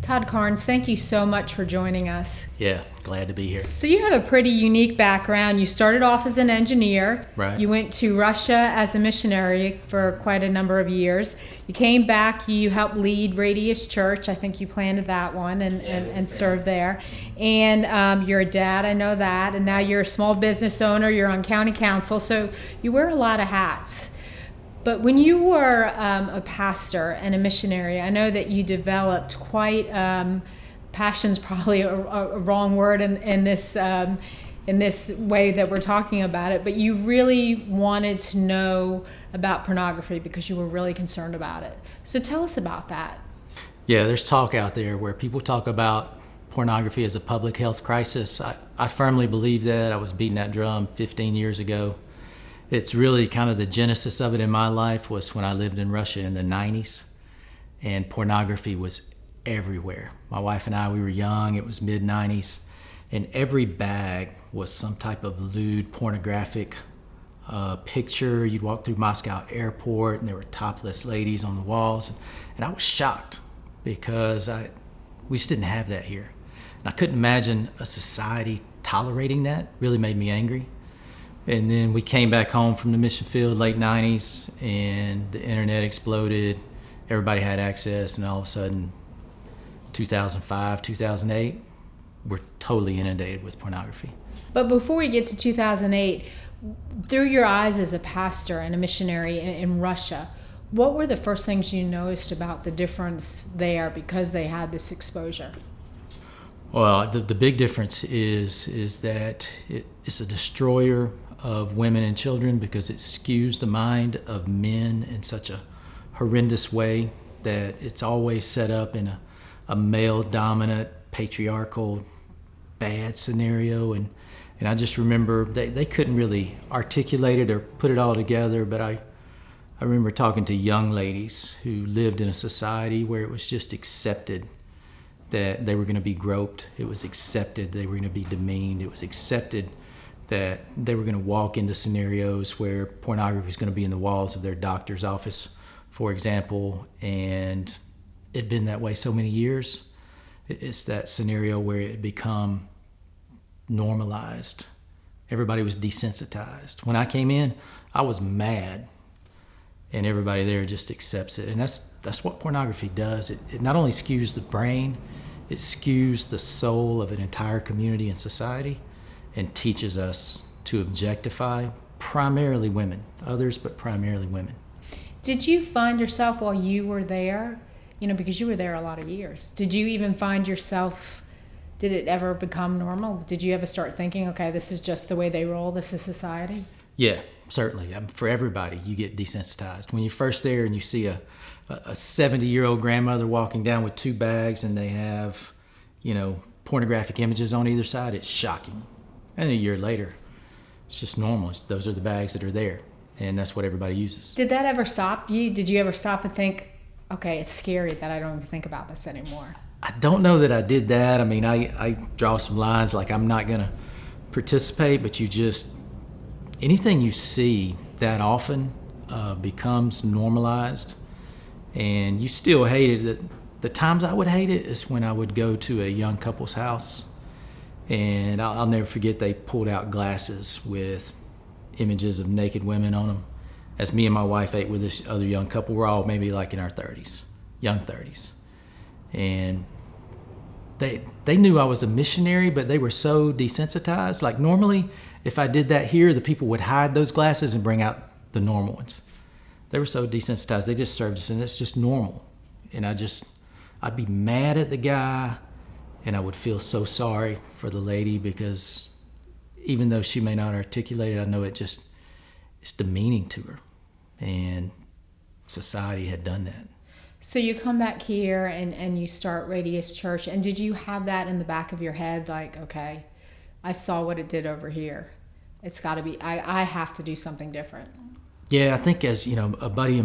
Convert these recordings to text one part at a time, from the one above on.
Todd Carnes, thank you so much for joining us. Yeah, glad to be here. So you have a pretty unique background. You started off as an engineer. Right. You went to Russia as a missionary for quite a number of years. You came back, you helped lead Radius Church. I think you planted that one and served there. And you're a dad, I know that. And now you're a small business owner. You're on county council. So you wear a lot of hats. But when you were a pastor and a missionary, I know that you developed quite, passion's probably a wrong word in this way that we're talking about it, but you really wanted to know about pornography because you were really concerned about it. So tell us about that. Yeah, there's talk out there where people talk about pornography as a public health crisis. I firmly believe that. I was beating that drum 15 years ago. It's really kind of the genesis of it in my life was when I lived in Russia in the 90s, and pornography was everywhere. My wife and I, we were young, it was mid-90s, and every bag was some type of lewd pornographic picture. You'd walk through Moscow airport and there were topless ladies on the walls, and I was shocked because we just didn't have that here. And I couldn't imagine a society tolerating that. Really made me angry. And then we came back home from the mission field, late 90s, and the internet exploded. Everybody had access, and all of a sudden, 2005, 2008, we're totally inundated with pornography. But before we get to 2008, through your eyes as a pastor and a missionary in Russia, what were the first things you noticed about the difference there because they had this exposure? Well, the big difference is that it's a destroyer of women and children because it skews the mind of men in such a horrendous way that it's always set up in a male-dominant, patriarchal, bad scenario. And I just remember they couldn't really articulate it or put it all together, but I remember talking to young ladies who lived in a society where it was just accepted that they were going to be groped. It was accepted they were going to be demeaned. It was accepted that they were going to walk into scenarios where pornography was going to be in the walls of their doctor's office, for example, and it'd been that way so many years. It's that scenario where it had become normalized. Everybody was desensitized. When I came in, I was mad, and everybody there just accepts it. And that's what pornography does. It not only skews the brain, it skews the soul of an entire community and society and teaches us to objectify primarily women, others, but primarily women. Did you find yourself while you were there, because you were there a lot of years, did you even find yourself, did it ever become normal? Did you ever start thinking, okay, this is just the way they roll, this is society? Yeah, certainly. For everybody, you get desensitized. When you're first there and you see a 70-year-old grandmother walking down with two bags and they have, pornographic images on either side, it's shocking. And a year later, it's just normal. Those are the bags that are there, and that's what everybody uses. Did that ever stop you? Did you ever stop and think, okay, it's scary that I don't even think about this anymore? I don't know that I did that. I mean, I draw some lines like I'm not going to participate, but anything you see that often becomes normalized, and you still hate it. The times I would hate it is when I would go to a young couple's house, and I'll never forget they pulled out glasses with images of naked women on them. As me and my wife ate with this other young couple, we're all maybe like in our 30s, young 30s. And they knew I was a missionary, but they were so desensitized. Like normally, if I did that here, the people would hide those glasses and bring out the normal ones. They were so desensitized, they just served us, and it's just normal. And I'd be mad at the guy, and I would feel so sorry for the lady because even though she may not articulate it, I know it's demeaning to her. And society had done that. So you come back here and you start Radius Church, and did you have that in the back of your head, like, okay, I saw what it did over here. It's got to be, I have to do something different. Yeah, I think as, a buddy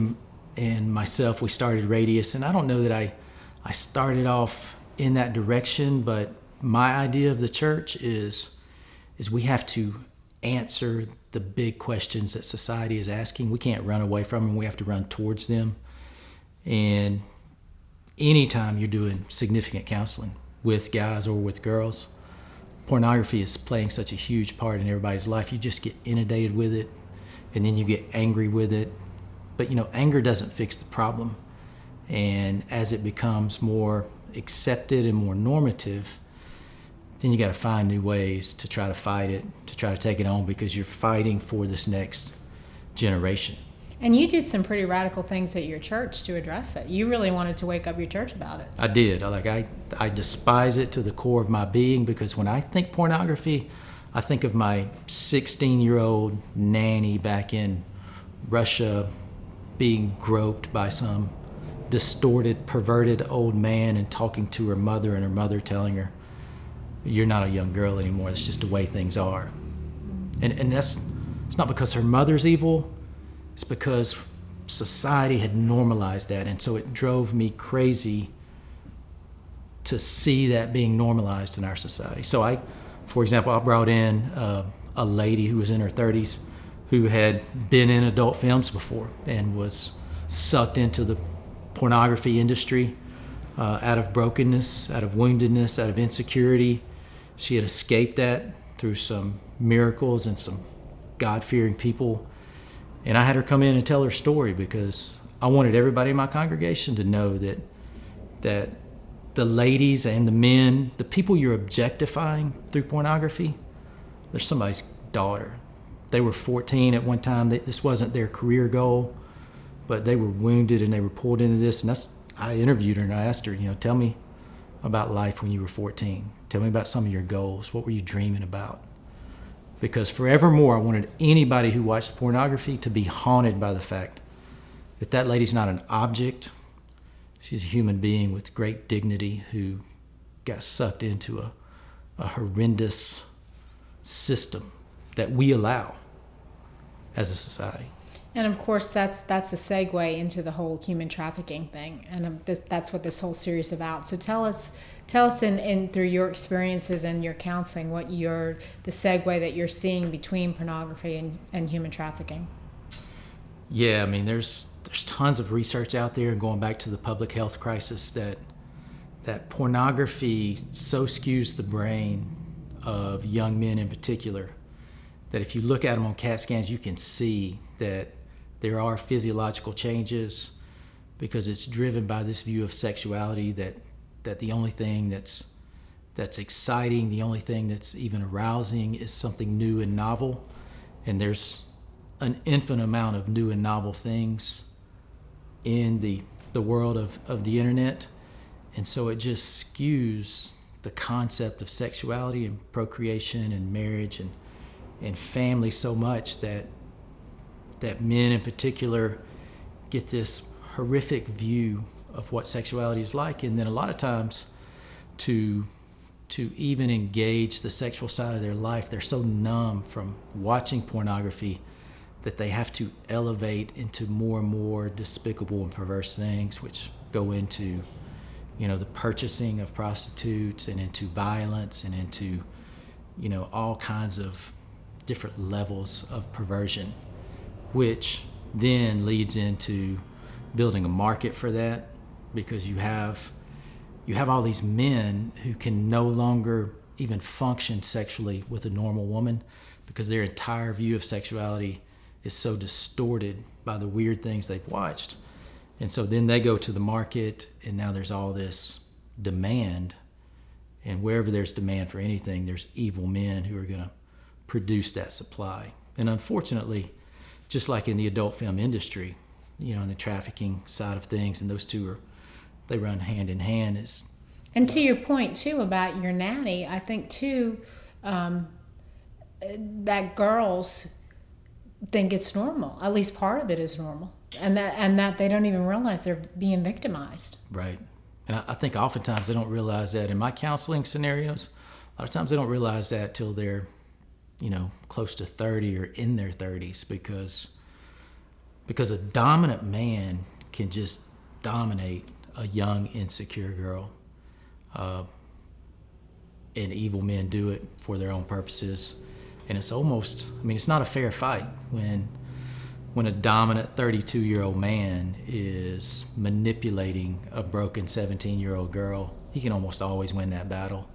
and myself, we started Radius, and I don't know that I started off in that direction, but my idea of the church is we have to answer the big questions that society is asking. We can't run away from them. We have to run towards them. And anytime you're doing significant counseling with guys or with girls, pornography is playing such a huge part in everybody's life. You just get inundated with it, and then you get angry with it. But anger doesn't fix the problem. And as it becomes more accepted and more normative, then you got to find new ways to try to fight it, to try to take it on, because you're fighting for this next generation. And you did some pretty radical things at your church to address it. You really wanted to wake up your church about it. I did. I despise it to the core of my being, because when I think pornography, I think of my 16-year-old nanny back in Russia being groped by some distorted, perverted old man and talking to her mother, and her mother telling her, "You're not a young girl anymore. It's just the way things are." And it's not because her mother's evil. It's because society had normalized that. And so it drove me crazy to see that being normalized in our society. So for example, I brought in a lady who was in her 30s who had been in adult films before and was sucked into the pornography industry out of brokenness, out of woundedness, out of insecurity. She had escaped that through some miracles and some God-fearing people. And I had her come in and tell her story, because I wanted everybody in my congregation to know that the ladies and the men, the people you're objectifying through pornography, they're somebody's daughter. They were 14 at one time. This wasn't their career goal, but they were wounded and they were pulled into this. And I interviewed her and I asked her, tell me about life when you were 14. Tell me about some of your goals. What were you dreaming about? Because forevermore, I wanted anybody who watched pornography to be haunted by the fact that that lady's not an object. She's a human being with great dignity who got sucked into a horrendous system that we allow as a society. And of course, that's a segue into the whole human trafficking thing, and that's what this whole series is about. So tell us in through your experiences and your counseling, what the segue that you're seeing between pornography and human trafficking. Yeah, I mean, there's tons of research out there, and going back to the public health crisis, that pornography so skews the brain of young men in particular that if you look at them on CAT scans, you can see that there are physiological changes, because it's driven by this view of sexuality that the only thing that's exciting, the only thing that's even arousing is something new and novel. And there's an infinite amount of new and novel things in the world of the internet. And so it just skews the concept of sexuality and procreation and marriage and family so much that men in particular get this horrific view of what sexuality is like. And then a lot of times to even engage the sexual side of their life, they're so numb from watching pornography that they have to elevate into more and more despicable and perverse things, which go into the purchasing of prostitutes and into violence and into all kinds of different levels of perversion, which then leads into building a market for that, because you have all these men who can no longer even function sexually with a normal woman, because their entire view of sexuality is so distorted by the weird things they've watched. And so then they go to the market, and now there's all this demand, and wherever there's demand for anything, there's evil men who are going to produce that supply. And unfortunately, just like in the adult film industry, in the trafficking side of things, and those two they run hand in hand. And to your point too about your nanny, I think too that girls think it's normal. At least part of it is normal, and that they don't even realize they're being victimized. Right. And I think oftentimes they don't realize that. In my counseling scenarios, a lot of times they don't realize that till they're close to 30 or in their 30s, because a dominant man can just dominate a young, insecure girl. And evil men do it for their own purposes. And it's almost, it's not a fair fight when when a dominant 32-year-old man is manipulating a broken 17-year-old girl, he can almost always win that battle.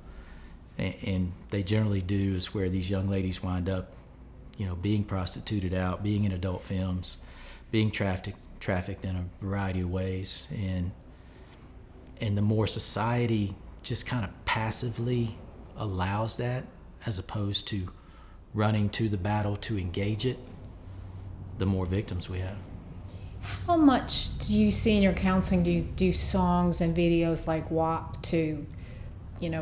And they generally do, is where these young ladies wind up, being prostituted out, being in adult films, being trafficked in a variety of ways. And the more society just kind of passively allows that, as opposed to running to the battle to engage it, the more victims we have. How much do you see in your counseling, do you do songs and videos like WAP to,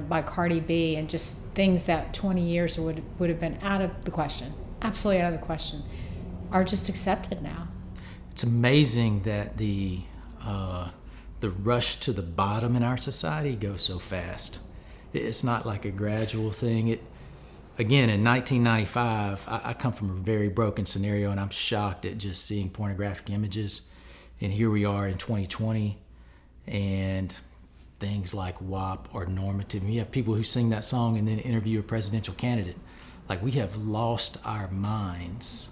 by Cardi B, and just things that 20 years would have been out of the question, absolutely out of the question, are just accepted now? It's amazing that the rush to the bottom in our society goes so fast. It's not like a gradual thing. Again, in 1995, I come from a very broken scenario, and I'm shocked at just seeing pornographic images. And here we are in 2020, and things like WAP are normative. And you have people who sing that song and then interview a presidential candidate. Like, we have lost our minds.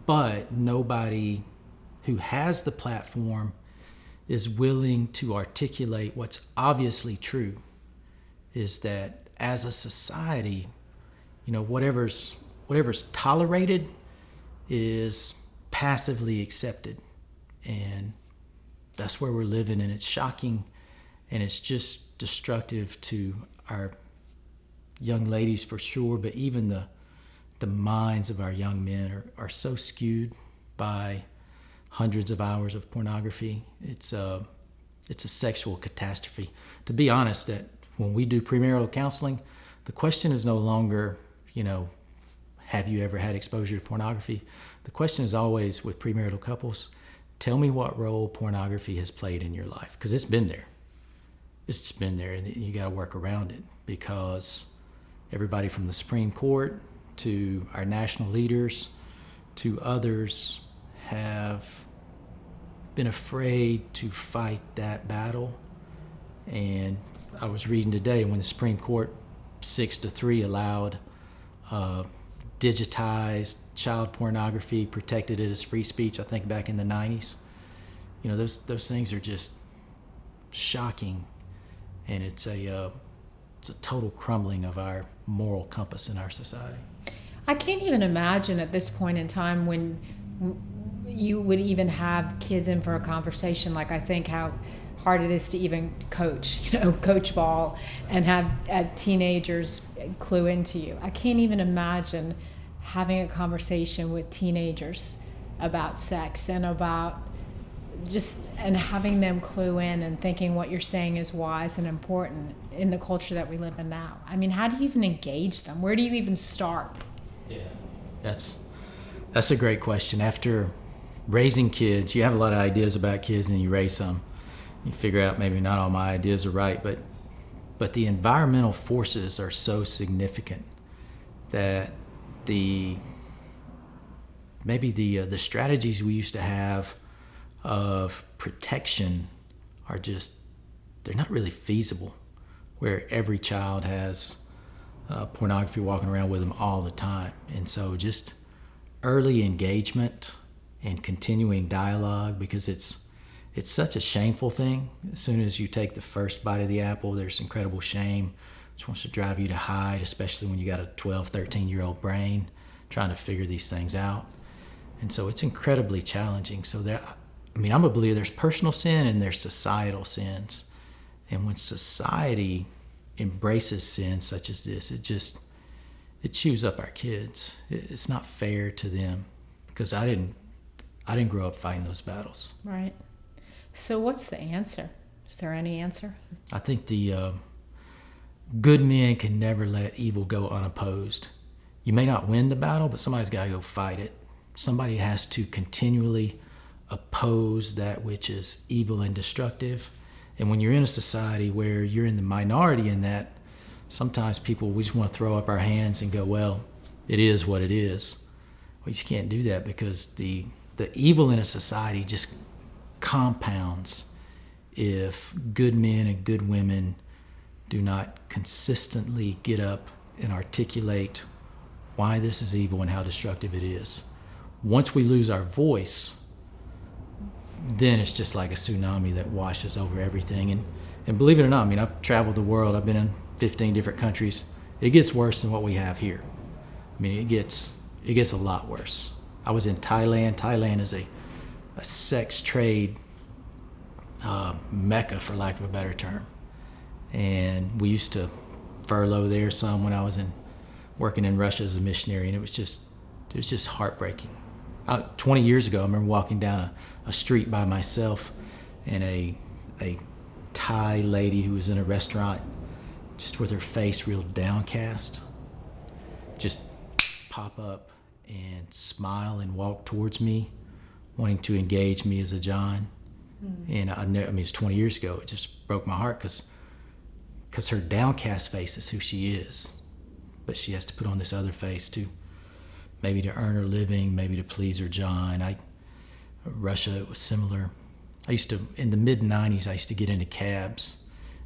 But nobody who has the platform is willing to articulate what's obviously true, is that as a society, whatever's tolerated is passively accepted. And that's where we're living, and it's shocking, and it's just destructive to our young ladies for sure, but even the minds of our young men are so skewed by hundreds of hours of pornography. It's a sexual catastrophe. To be honest, that when we do premarital counseling, the question is no longer, have you ever had exposure to pornography? The question is always, with premarital couples, tell me what role pornography has played in your life, because it's been there. It's been there, and you got to work around it, because everybody from the Supreme Court to our national leaders to others have been afraid to fight that battle. And I was reading today when the Supreme Court 6-3 allowed digitized child pornography, protected it as free speech, I think back in the 90s. Those things are just shocking, and it's a total crumbling of our moral compass in our society. I can't even imagine at this point in time when you would even have kids in for a conversation. Like, I think how hard it is to even coach ball and have teenagers clue into you. I can't even imagine having a conversation with teenagers about sex and about and having them clue in and thinking what you're saying is wise and important in the culture that we live in now. I mean, how do you even engage them? Where do you even start? Yeah, that's a great question. After raising kids, you have a lot of ideas about kids, and you raise some. You figure out maybe not all my ideas are right, but the environmental forces are so significant that the strategies we used to have of protection they're not really feasible, where every child has pornography walking around with them all the time. And so just early engagement and continuing dialogue, because it's such a shameful thing. As soon as you take the first bite of the apple, there's incredible shame, which wants to drive you to hide, especially when you got a 12, 13-year-old brain trying to figure these things out. And so it's incredibly challenging. So I'm a believer there's personal sin and there's societal sins. And when society embraces sins such as this, it chews up our kids. It's not fair to them, because I didn't grow up fighting those battles. Right. So what's the answer? Is there any answer? I think the good men can never let evil go unopposed. You may not win the battle, but somebody's got to go fight it. Somebody has to continually oppose that which is evil and destructive. And when you're in a society where you're in the minority in that, sometimes we just want to throw up our hands and go, well, it is what it is. We just can't do that, because the evil in a society just compounds if good men and good women do not consistently get up and articulate why this is evil and how destructive it is. Once we lose our voice, then it's just like a tsunami that washes over everything. And believe it or not, I mean, I've traveled the world. I've been in 15 different countries. It gets worse than what we have here. I mean, it gets a lot worse. I was in Thailand. Thailand is a sex trade mecca, for lack of a better term. And we used to furlough there some when I was working in Russia as a missionary, and it was just heartbreaking. 20 years ago, I remember walking down a street by myself, and a Thai lady who was in a restaurant, just with her face real downcast, just pop up and smile and walk towards me, wanting to engage me as a John. And I mean, it's 20 years ago. It just broke my heart because her downcast face is who she is, but she has to put on this other face to maybe to earn her living, maybe to please her John. Russia, it was similar. In the mid-90s, I used to get into cabs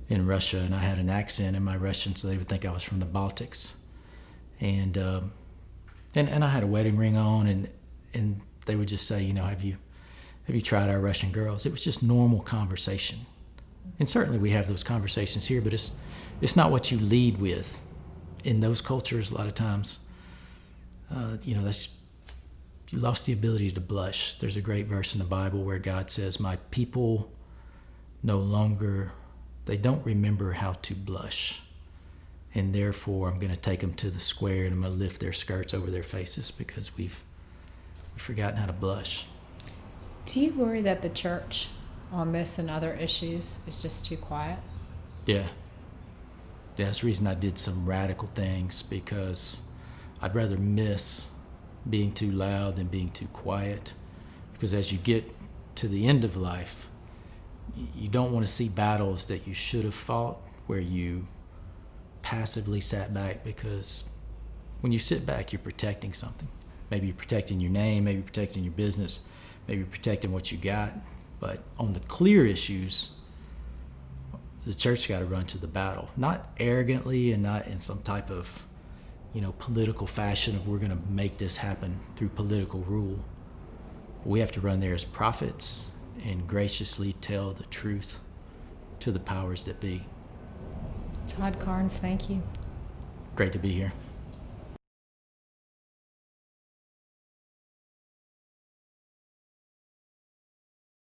in Russia, and I had an accent in my Russian, so they would think I was from the Baltics. And I had a wedding ring on, and they would just say, have you tried our Russian girls? It was just normal conversation. And certainly we have those conversations here, but it's not what you lead with. In those cultures, a lot of times, you lost the ability to blush. There's a great verse in the Bible where God says, "My people they don't remember how to blush. And therefore, I'm going to take them to the square and I'm going to lift their skirts over their faces because we've forgotten how to blush." Do you worry that the church on this and other issues is just too quiet? Yeah. That's the reason I did some radical things, because I'd rather miss being too loud than being too quiet. Because as you get to the end of life, you don't want to see battles that you should have fought where you passively sat back, because when you sit back, you're protecting something. Maybe you're protecting your name, maybe you're protecting your business, maybe you're protecting what you got. But on the clear issues, the church got to run to the battle, not arrogantly and not in some type of, political fashion of we're going to make this happen through political rule. We have to run there as prophets and graciously tell the truth to the powers that be. Todd Carnes, thank you. Great to be here.